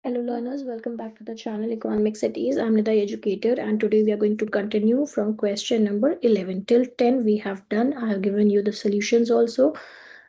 Hello learners, welcome back to the channel Economics at Ease. I'm Nida Educator and today we are going to continue from question number 11. Till 10 we have done. I have given you the solutions also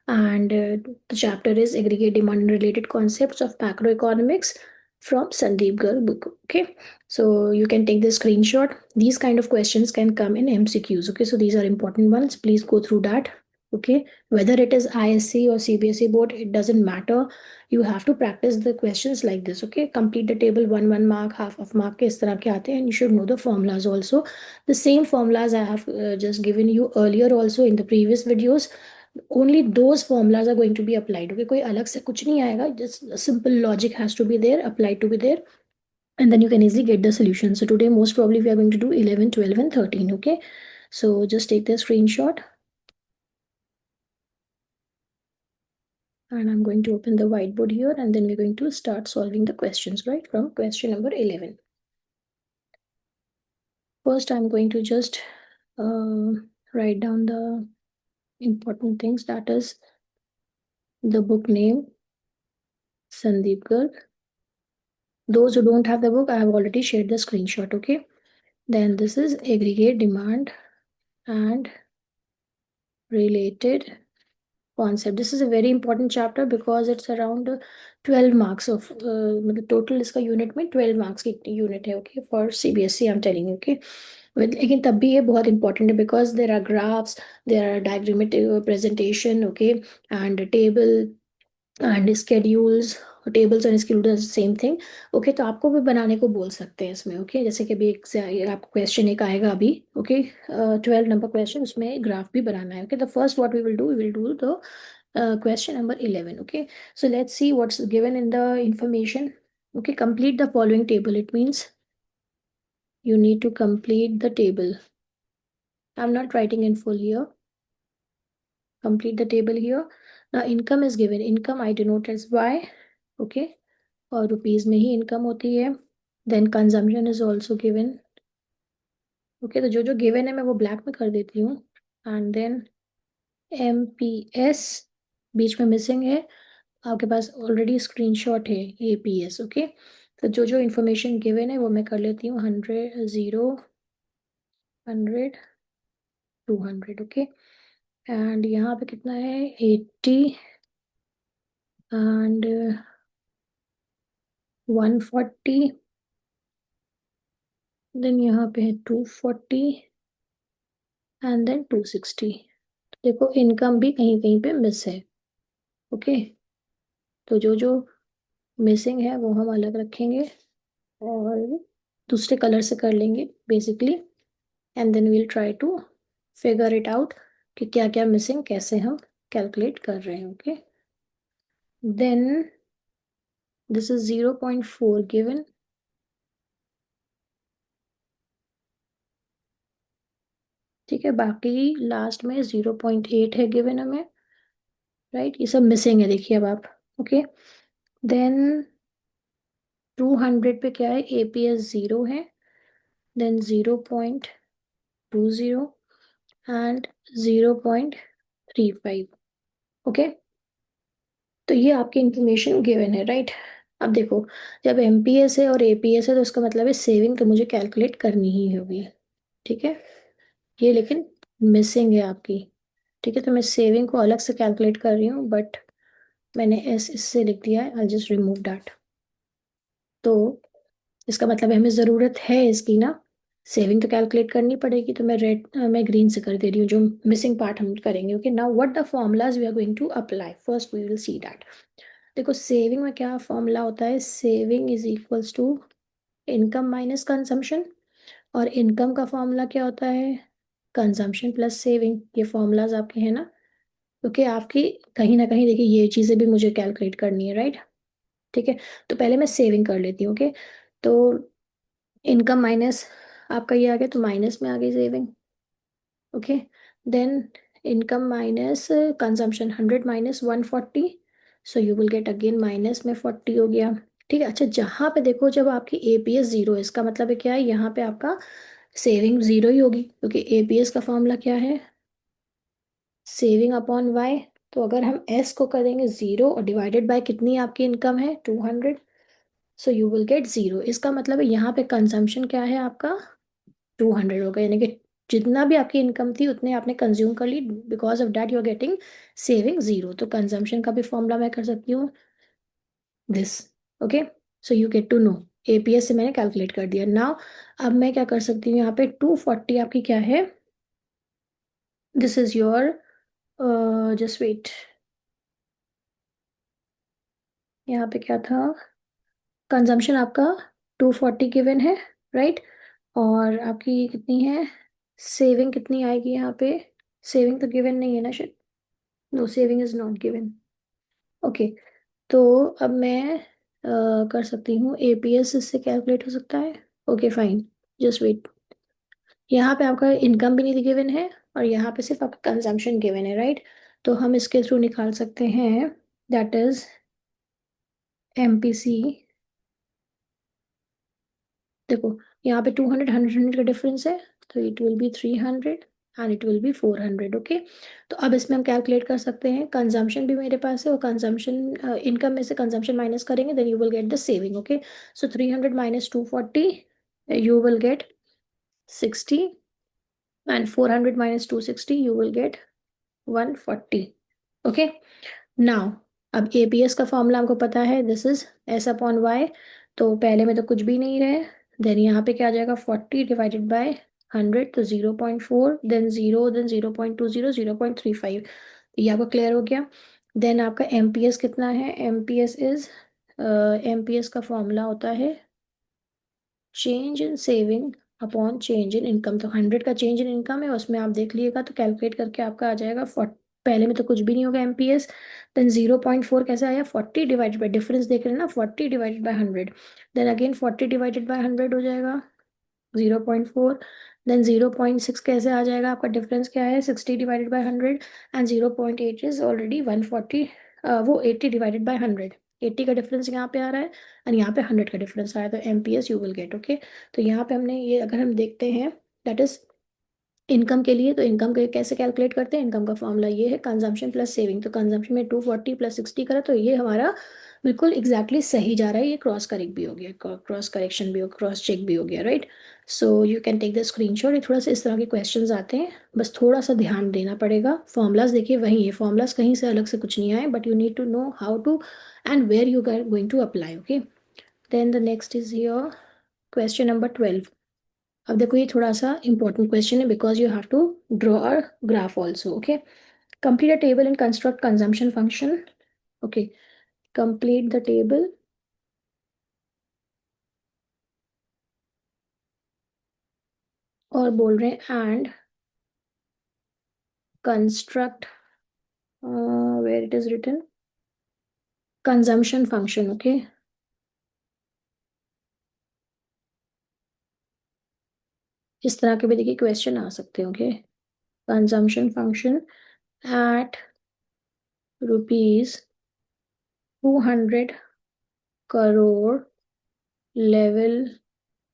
and the chapter is Aggregate Demand and Related Concepts of Macroeconomics from Sandeep Girl book. Okay, so you can take the screenshot. These kind of questions can come in MCQs. Okay, so these are important ones. Please go through that. Okay, whether it is ISC or CBSE board, it doesn't matter. You have to practice the questions like this. Okay, complete the table, one mark, half of mark के इस तरह के आते हैं, and you should know the formulas also. The same formulas I have just given you earlier also in the previous videos. Only those formulas are going to be applied. Okay, कोई अलग से कुछ नहीं आएगा. Just a simple logic has to be there, applied to be there, and then you can easily get the solution. So today most probably we are going to do 11, 12 and 13. Okay, so just take the screenshot. And I'm going to open the whiteboard here and then we're going to start solving the questions, right, from question number 11. First, I'm going to just write down the important things, that is the book name, Sandeep Garg. Those who don't have the book, I have already shared the screenshot, okay? Then this is aggregate demand and related concept. This is a very important chapter because it's around 12 marks of total इसका unit में 12 marks की unit है, okay, for CBSE I'm telling you, okay. लेकिन तब भी ये बहुत important है because there are graphs, there are diagrammatic presentation, okay, and table and schedules. Tables और स्केड्यूल सेम थिंग. ओके, तो आपको भी बनाने को बोल सकते हैं इसमें. ओके, जैसे कि अभी आपको क्वेश्चन एक आएगा अभी. ओके, 12 नंबर क्वेश्चन, उसमें ग्राफ भी बनाना है. Okay, the first what we will do the question number 11. Okay, so let's see what's given in the information. Okay, complete the following table. It means you need to complete the table. I'm not writing in full here. Complete the table here. Now income is given. Income I denote as Y. Okay, और rupees में ही income होती है. Then consumption is also given. Okay, तो जो जो given है मैं वो ब्लैक में कर देती हूँ. एंड देन MPS बीच में मिसिंग है. आपके पास ऑलरेडी स्क्रीनशॉट है APS. ओके, तो जो जो इंफॉर्मेशन गिवन है वो मैं कर लेती हूँ. 100, 0, 100, 200. ओके, एंड यहाँ पे कितना है 80 एंड 140. देन यहाँ पे है 240 एंड देन 260. देखो इनकम भी कहीं कहीं पे मिस है. ओके, तो जो जो मिसिंग है वो हम अलग रखेंगे और दूसरे कलर से कर लेंगे basically. And then we'll try to figure it out कि क्या क्या मिसिंग कैसे हम कैलकुलेट कर रहे हैं. Okay, then this is 0.4 given. ठीक है, बाकी लास्ट में 0.8 है गिवन हमें, राइट. ये सब मिसिंग है, देखिए अब आप. ओके, देन 200 पे क्या है, APS 0 है. Then 0.20 and 0.35. ओके, तो ये आपकी इंफॉर्मेशन गिवन है, राइट. अब देखो, जब MPS है और APS है तो उसका मतलब है सेविंग तो मुझे कैलकुलेट करनी ही होगी. ठीक है, ये लेकिन मिसिंग है आपकी. ठीक है, तो मैं सेविंग को अलग से कैलकुलेट कर रही हूँ बट मैंने इससे लिख दिया है. I just remove that. तो इसका मतलब है हमें ज़रूरत है इसकी ना. सेविंग तो कैलकुलेट करनी पड़ेगी, तो मैं ग्रीन से कर दे रही हूँ जो मिसिंग पार्ट हम करेंगे. Okay, now what the formulas we are going to apply. First we will see that. देखो सेविंग में क्या फॉर्मूला होता है. Saving is equals to income minus consumption. और इनकम का फॉर्मूला क्या होता है, कंजम्पशन प्लस सेविंग. ये फॉर्मूलाज आपके हैं ना. ओके, आपकी कहीं ना कहीं देखिए ये चीज़ें भी मुझे कैलकुलेट करनी है, राइट. ठीक है, तो पहले मैं सेविंग कर लेती हूँ. ओके, तो इनकम माइनस आपका ये आ गया तो माइनस में आ गई saving. Okay, then income minus consumption 100 minus 140. So you will get again minus में 40 हो गया. ठीक है, अच्छा जहाँ पे देखो जब आपकी APS 0 है इसका मतलब है क्या है, यहाँ पे आपका सेविंग 0 ही होगी क्योंकि APS का फॉर्मूला क्या है, सेविंग अपॉन वाई. तो अगर हम S को करेंगे 0 और डिवाइडेड बाय कितनी आपकी इनकम है 200. सो यू विल गेट 0। इसका मतलब है यहाँ पे कंजम्पशन क्या है आपका 200 होगा, यानी कि जितना भी आपकी इनकम थी उतने आपने कंज्यूम कर ली, because of that you are getting saving 0। तो कंजम्पशन का भी फॉर्मूला मैं कर सकती हूँ this. Okay, so you get to know. APS से मैंने कैलकुलेट कर दिया। नाउ अब मैं क्या कर सकती हूँ, यहाँ पे 240 आपकी क्या है, this is your, just wait, यहाँ पे क्या था, कंजम्पशन आपका 240 गिवन है, राइट। और आपकी कितनी है, सेविंग कितनी आएगी यहाँ पे, सेविंग तो गिवन नहीं है ना शायद, no saving is not given. Okay, तो अब मैं कर सकती हूँ एपीएस, इससे कैलकुलेट हो सकता है। Okay fine, just wait. यहाँ पे आपका इनकम भी नहीं गिवन है और यहाँ पे सिर्फ आपका कंजम्पशन गिवन है, राइट। तो हम इसके थ्रू निकाल सकते हैं, दैट इज एमपीसी। देखो यहाँ पे 200 100 का डिफरेंस है, तो it will be 300 and it will be 400। Okay, तो अब इसमें हम कैलकुलेट कर सकते हैं, कंजम्पशन भी मेरे पास है और कंजम्पशन, इनकम में से कंजम्पशन माइनस करेंगे, then you will get the saving. Okay, so 300 minus 240, you will get 60, and 400 minus 260, you will get 140। Okay, now अब एपीएस का फॉर्मूला हमको पता है, this is S upon Y. तो पहले में तो कुछ भी नहीं रहे, देन यहाँ पे क्या आ जाएगा 40 डिवाइडेड बाय 100, तो 0.4, देन 0, देन 0.20, 0.35। ये आपको क्लियर हो गया। देन आपका एमपीएस कितना है, एमपीएस इज, एमपीएस का फॉर्मूला होता है change in saving upon change in income. तो 100 का चेंज इन इनकम है, उसमें आप देख लीजिएगा तो कैलकुलेट करके आपका आ जाएगा 40। पहले में तो कुछ भी नहीं होगा एमपीएस, देन 0.4 कैसे आया, 40 डिवाइडेड बाई, डिफरेंस देख रहे हैं ना, 40 divided by 100, then again 40 divided by 100 हो जाएगा 0.4, देन 0.6 कैसे आ जाएगा, आपका डिफरेंस क्या है 60 divided by 100, and 0.8 is already 140, वो 80 डिवाइडेड बाई 100, 80 का डिफरेंस यहाँ पे आ रहा है और यहाँ पे 100 का डिफरेंस आया, तो MPS you will gate. Okay, तो यहाँ पे हमने ये, अगर हम देखते हैं दैट इज इनकम के लिए, तो इनकम के कैसे कैलकुलेट करते हैं, इनकम का फॉर्मूला ये है कंजम्पशन प्लस सेविंग। तो कंजम्पशन में 240 प्लस 60 करा, तो ये हमारा बिल्कुल एग्जैक्टली सही जा रहा है, ये क्रॉस करेक्ट भी हो गया, क्रॉस करेक्शन भी हो, क्रॉस चेक भी हो गया, right. So you can take the screenshot. ये थोड़ा सा इस तरह के क्वेश्चंस आते हैं, बस थोड़ा सा ध्यान देना पड़ेगा। फॉर्मूलाज देखिए वही है, फॉर्मूलाज कहीं से अलग से कुछ नहीं आए, but you need to know how to and where you are going to apply. Okay, then the next is your question number 12। अब देखो ये थोड़ा सा इंपॉर्टेंट क्वेश्चन है, because you have to draw a graph also. Okay, complete a table and construct consumption function. Okay, complete the table और बोल रहे हैं and construct, where it is written, consumption function. Okay, इस तरह के भी देखिए क्वेश्चन आ सकते हैं। Okay, consumption function eight ₹200 crore level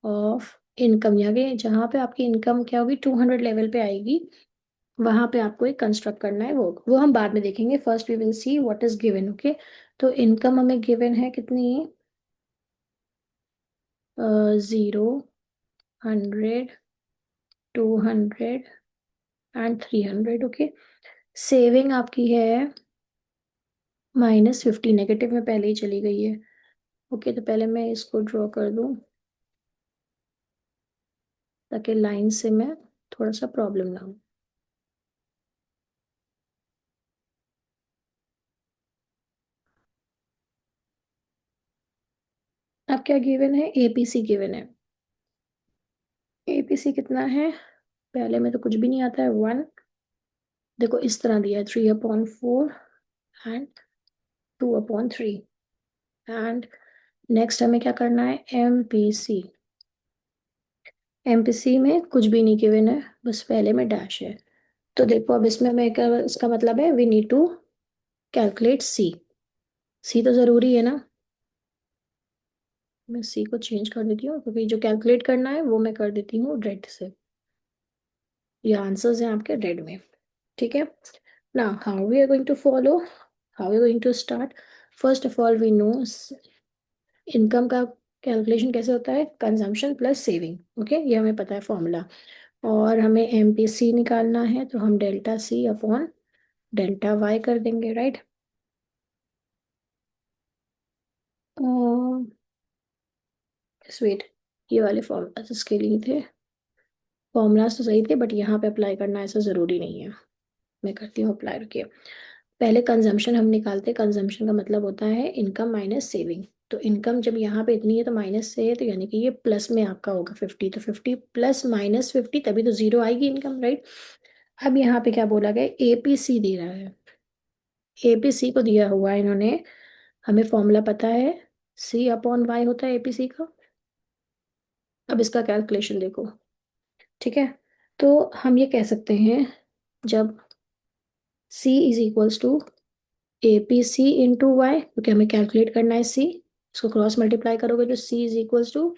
of income, यहाँ पे जहाँ पे आपकी इनकम क्या होगी 200 लेवल पे आएगी, वहां पे आपको एक कंस्ट्रक्ट करना है, वो हम बाद में देखेंगे। First we will see what is given. Okay, तो इनकम हमें गिवन है कितनी, 0, 100, 200 एंड 300। ओके, सेविंग आपकी है -50, नेगेटिव में पहले ही चली गई है। ओके, तो पहले मैं इसको ड्रॉ कर दूं ताकि लाइन से मैं थोड़ा सा प्रॉब्लम ना हो। अब क्या गिवन है, एपीसी गिवन है। एपीसी कितना है, पहले में तो कुछ भी नहीं आता है, 1। देखो इस तरह दिया है 3/4 एंड 2/3, एंड नेक्स्ट हमें क्या करना है, एमपीसी। एमपीसी में कुछ भी नहीं गिवन है, बस पहले में डैश है। तो देखो अब इसमें मैं इसका मतलब है we need to calculate C. C तो जरूरी है ना, मैं सी को चेंज कर देती हूँ क्योंकि जो कैलकुलेट करना है वो मैं कर देती हूँ रेड से, ये आंसर्स हैं आपके रेड में, ठीक है। ना how we are going to follow, how we are going to start, first of all we know, income का कैलकुलेशन कैसे होता है, कंजम्पशन प्लस सेविंग, ओके, ये हमें पता है फॉर्मूला। और हमें एमपीसी निकालना है, तो हम delta C upon delta Y कर देंगे, राइट। स्वीट, ये वाले फॉर्मूला इसके लिए थे, फॉर्मूलाज तो सही थे बट यहाँ पे अप्लाई करना ऐसा ज़रूरी नहीं है। मैं करती हूँ अप्लाई, रुकिए। पहले कंजम्पशन हम निकालते हैं, कंजम्पशन का मतलब होता है इनकम माइनस सेविंग। तो इनकम जब यहाँ पे इतनी है तो माइनस से है, तो यानी कि ये प्लस में आपका होगा 50, तो 50 प्लस माइनस 50, तभी तो जीरो आएगी इनकम, राइट। अब यहाँ पे क्या बोला गया, एपीसी दे रहा है, एपीसी को दिया हुआ है इन्होंने, हमें फॉर्मूला पता है, सी अपॉन वाई होता है एपीसी का। अब इसका कैलकुलेशन देखो, ठीक है। तो हम ये कह सकते हैं, जब C is equals to A P C into Y, क्योंकि हमें कैलकुलेट करना है सी, इसको क्रॉस मल्टीप्लाई करोगे तो C is equals to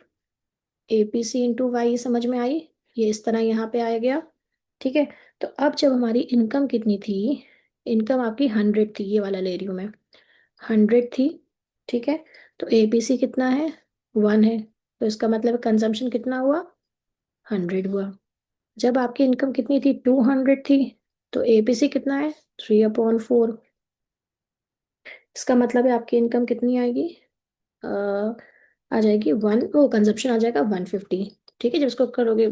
A P C into Y, समझ में आई। ये इस तरह यहाँ पे आ गया, ठीक है। तो अब जब हमारी इनकम कितनी थी, इनकम आपकी 100 थी, ये वाला ले रही हूँ मैं, 100 थी, ठीक है। तो ए पी सी कितना है, 1 है, तो इसका मतलब कंजम्पशन कितना हुआ, 100 हुआ। जब आपकी इनकम कितनी थी, 200 थी, तो ए पी सी कितना है, 3/4। इसका मतलब है आपकी इनकम कितनी आएगी, अ, आ जाएगी वन, वो कंजप्शन आ जाएगा 150, ठीक है। जब इसको करोगे,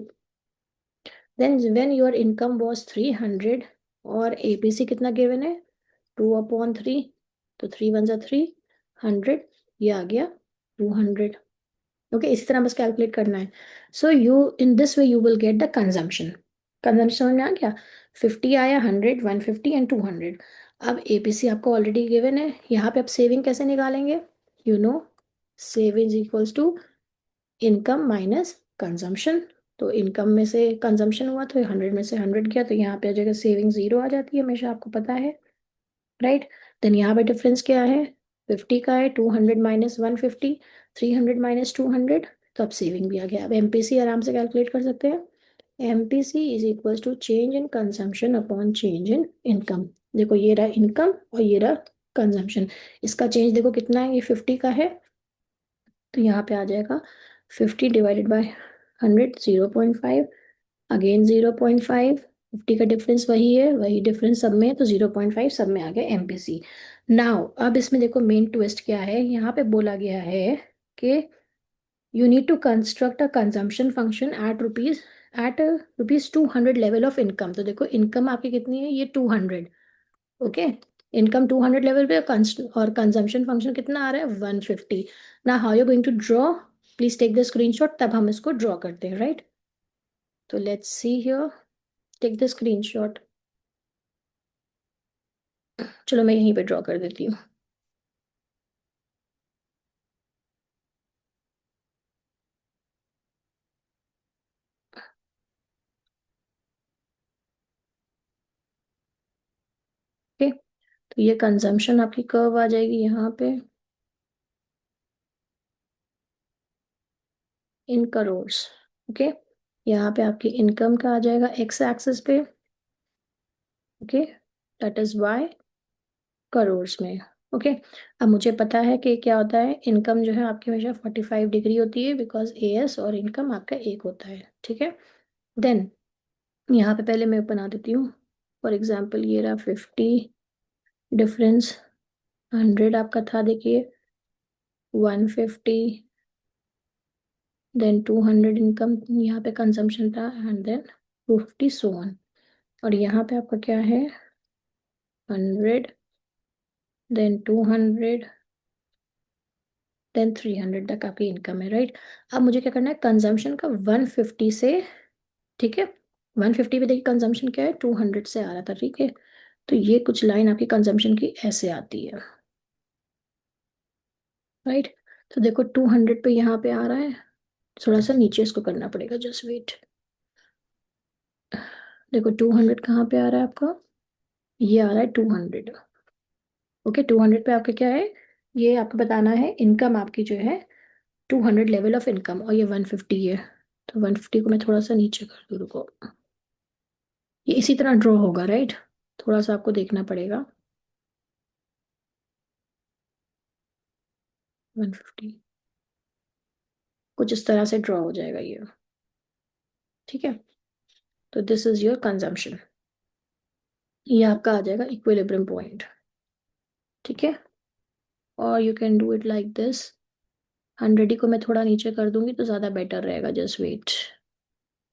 then when your income was 300 और एपीसी कितना गिवन है, 2/3, तो 3 × 3 = 100, ये आ गया 200, ओके। इसी तरह बस कैलकुलेट करना है। So you, in this way you will get the consumption, consumption समझ में आ गया, 50 आया, 100, 150 एंड 200। अब एपीसी आपको ऑलरेडी गिवन है, यहाँ पे आप सेविंग कैसे निकालेंगे, you know, saving equals to income minus consumption. तो इनकम में से कंजम्पशन हुआ तो 100 में से 100 गया, तो यहाँ पे जगह सेविंग जीरो आ जाती है हमेशा, आपको पता है, राइट। देन यहाँ पे डिफरेंस क्या है, 50 का है, 200 माइनस 150, 300 माइनस 200, तो अब सेविंग भी आ गया। अब एमपीसी आराम से कैलकुलेट कर सकते हैं, MPC is equal to change in consumption upon change in income. देखो ये रहा इनकम और ये रहा कंजम्पशन, इसका चेंज देखो कितना है, ये 50 का है, तो यहाँ पे आ जाएगा 50 डिवाइडेड बाय 100, 0.5, अगेन 0.5, 50 का डिफरेंस वही है, वही डिफरेंस सब में है, तो 0.5 सब में आ गया एमपीसी। नाउ अब इसमें देखो मेन ट्विस्ट क्या है, यहाँ पे बोला गया है कि you need to construct a consumption function at rupees 200 level of income. तो देखो इनकम आपकी कितनी है, ये 200, ओके। इनकम 200 लेवल पे, और कंजम्पशन फंक्शन कितना आ रहा है, 150। ना how you going to draw, please take the screenshot, तब हम इसको ड्रॉ करते हैं, राइट। तो let's see here, take the screenshot. चलो मैं यहीं पे ड्रॉ कर देती हूँ, ओके। तो ये कंजम्पशन आपकी कर्व आ जाएगी यहाँ पे इन करोड्स, ओके। यहाँ पे आपकी इनकम का आ जाएगा एक्स एक्सिस पे, okay, that is Y, crores में, ओके। अब मुझे पता है कि क्या होता है, इनकम जो है आपकी हमेशा 45 डिग्री होती है, बिकॉज ए एस और इनकम आपका एक होता है, ठीक है। देन यहाँ पे पहले मैं बना देती हूँ, फॉर एग्जाम्पल ये रहा 50, डिफरेंस 100 आपका था, देखिए 150, देन 200 इनकम, यहाँ पे कंजम्पशन था, एंड देन 250 सो ऑन। और यहाँ पे आपका क्या है, 100, देन 200, देन 300 तक आपकी इनकम है, राइट। अब मुझे क्या करना है, कंजम्पशन का 150 से, ठीक है, 150 पे देखिए कंजम्पशन क्या है, 200 से आ रहा था, ठीक है। तो ये कुछ लाइन आपकी कंजम्पशन की ऐसे आती है, राइट। तो देखो 200 पे यहाँ पे आ रहा है, थोड़ा सा नीचे इसको करना पड़ेगा, जस्ट वेट। देखो 200 कहाँ पे आ रहा है आपका, ये आ रहा है 200, ओके। 200 पे आपका क्या है, ये आपको बताना है इनकम आपकी जो है 200 लेवल ऑफ इनकम, और ये 150 है। तो 150 को मैं थोड़ा सा नीचे कर दूँ, रुको, ये इसी तरह ड्रॉ होगा, राइट। थोड़ा सा आपको देखना पड़ेगा, 150, कुछ इस तरह से ड्रॉ हो जाएगा ये, ठीक है। तो दिस इज योर कंजम्पशन, ये आपका आ जाएगा इक्विलिब्रियम पॉइंट, ठीक है। और you can do it like this. 100 ही को मैं थोड़ा नीचे कर दूंगी तो ज़्यादा बेटर रहेगा, जस्ट वेट।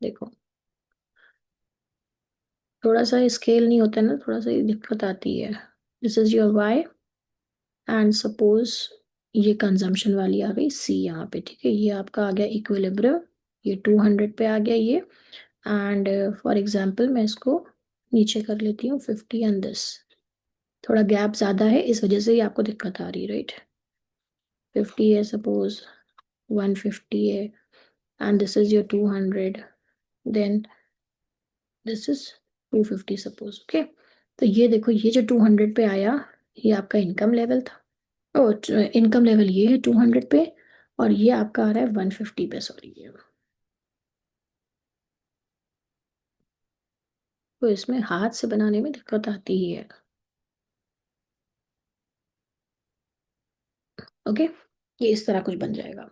देखो थोड़ा सा स्केल नहीं होता है ना, थोड़ा सा ये दिक्कत आती है। This is your Y, and suppose ये कंजम्पशन वाली आ गई सी यहाँ पे, ठीक है। ये आपका आ गया इक्विलिब्रियम, ये 200 पे आ गया ये। एंड फॉर एग्जाम्पल मैं इसको नीचे कर लेती हूँ 50 एंड दिस, थोड़ा गैप ज़्यादा है इस वजह से ही आपको दिक्कत आ रही है, राइट। 50 है सपोज, 150 है, and this is your 200, then this is 250 suppose, okay. तो ये देखो ये जो 200 पे आया, ये आपका इनकम लेवल था। ओ, इनकम लेवल ये है 200 पे, और ये आपका आ रहा है 150 पे, सॉरी ये। तो इसमें हाथ से बनाने में दिक्कत आती ही है, ओके। ये इस तरह कुछ बन जाएगा।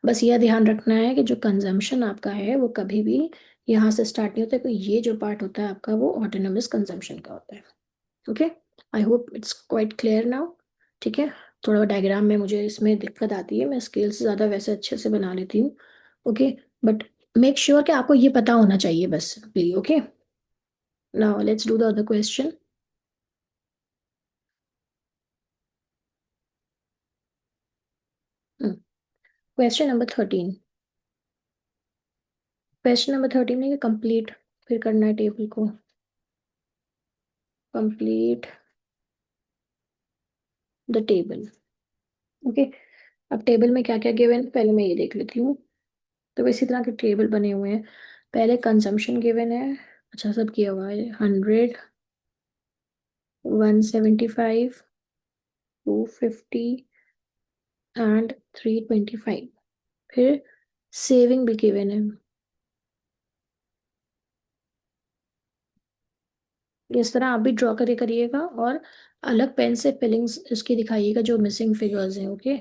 बस ये ध्यान रखना है कि जो कंजम्पशन आपका है वो कभी भी यहाँ से स्टार्ट नहीं होता है, तो ये जो पार्ट होता है आपका वो ऑटोनोमस कंजम्पशन का होता है, okay. I hope it's quite clear now, ठीक है। थोड़ा डायग्राम में मुझे इसमें दिक्कत आती है, मैं स्केल से ज़्यादा वैसे अच्छे से बना लेती हूँ, ओके। बट मेक श्योर कि आपको ये पता होना चाहिए बस, please, okay. Now let's do the other question. Question number 13। Question number 13 में कंप्लीट, फिर करना है टेबल को कंप्लीट द टेबल, ओके। अब टेबल में क्या क्या गिवन, पहले मैं ये देख लेती हूँ। तो इसी तरह के टेबल बने हुए हैं। पहले कंजम्पशन गिवन है, अच्छा सब किया हुआ है, 100, 175, 250 एंड 325। फिर सेविंग भी गिवन है, इस तरह आप भी ड्रॉ करे करिएगा, और अलग पेन से फिलिंग्स इसकी दिखाइएगा जो मिसिंग फिगर्स हैं, ओके,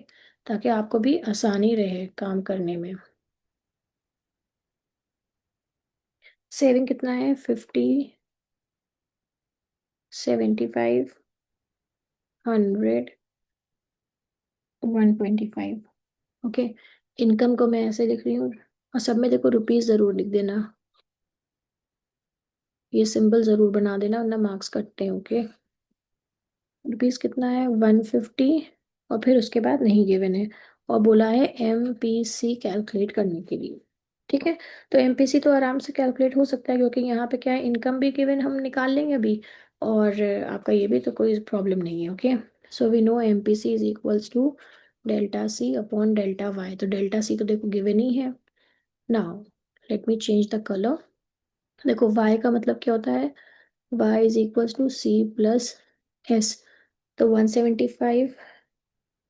ताकि आपको भी आसानी रहे काम करने में। सेविंग कितना है, 50, 75, 100, 125, ओके। इनकम को मैं ऐसे लिख रही हूँ, और सब में देखो रुपीज जरूर लिख देना, ये सिंबल जरूर बना देना वरना मार्क्स कटते हैं, ओके। रुपीज कितना है, 150, और फिर उसके बाद नहीं गिवन है, और बोला है MPC कैलकुलेट करने के लिए, ठीक है। तो MPC तो आराम से कैलकुलेट हो सकता है, क्योंकि यहाँ पे क्या है, इनकम भी गिवन हम निकाल लेंगे अभी, और आपका ये भी, तो कोई प्रॉब्लम नहीं है, okay. So we know MPC is equals to delta C upon delta Y, तो डेल्टा C तो देखो गिवन ही है। Now let me change the colour. देखो y का मतलब क्या होता है, y is equals to C plus S, तो 175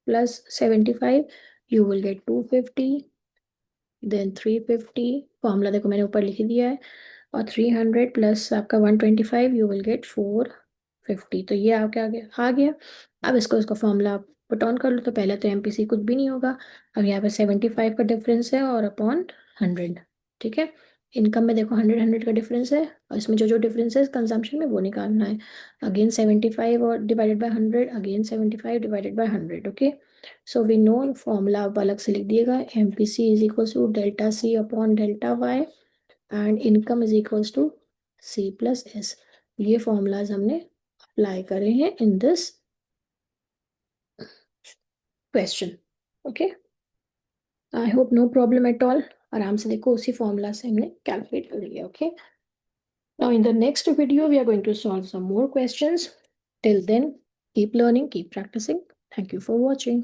plus 75, you will get 250, then 350, formula देखो मैंने ऊपर लिख दिया है, और 300 प्लस आपका 125, यू विल गेट 450। तो ये आपके आगे आ गया। अब इसको इसका फॉर्मूला आप पुट ऑन कर लो, तो पहले तो MPC कुछ भी नहीं होगा। अब यहाँ पे 75 का डिफरेंस है और अपॉन 100, ठीक है। इनकम में देखो 100 का डिफरेंस है, और इसमें जो जो डिफरेंस है कंजम्पशन में वो निकालना है। अगेन 75 और divided by 100, again 75 divided by 100, okay. So we know formula आप अलग से लिख दिएगा, MPC is equal to delta C upon delta Y, and income is equals to C plus S। ये फॉर्मूलाज हमने अप्लाई करे हैं in this question, okay. I hope no problem at all. आराम से देखो उसी फॉर्मूला से हमने कैलकुलेट कर लिया, okay. Now in the next video we are going to solve some more questions. Till then, keep learning, keep practicing. Thank you for watching.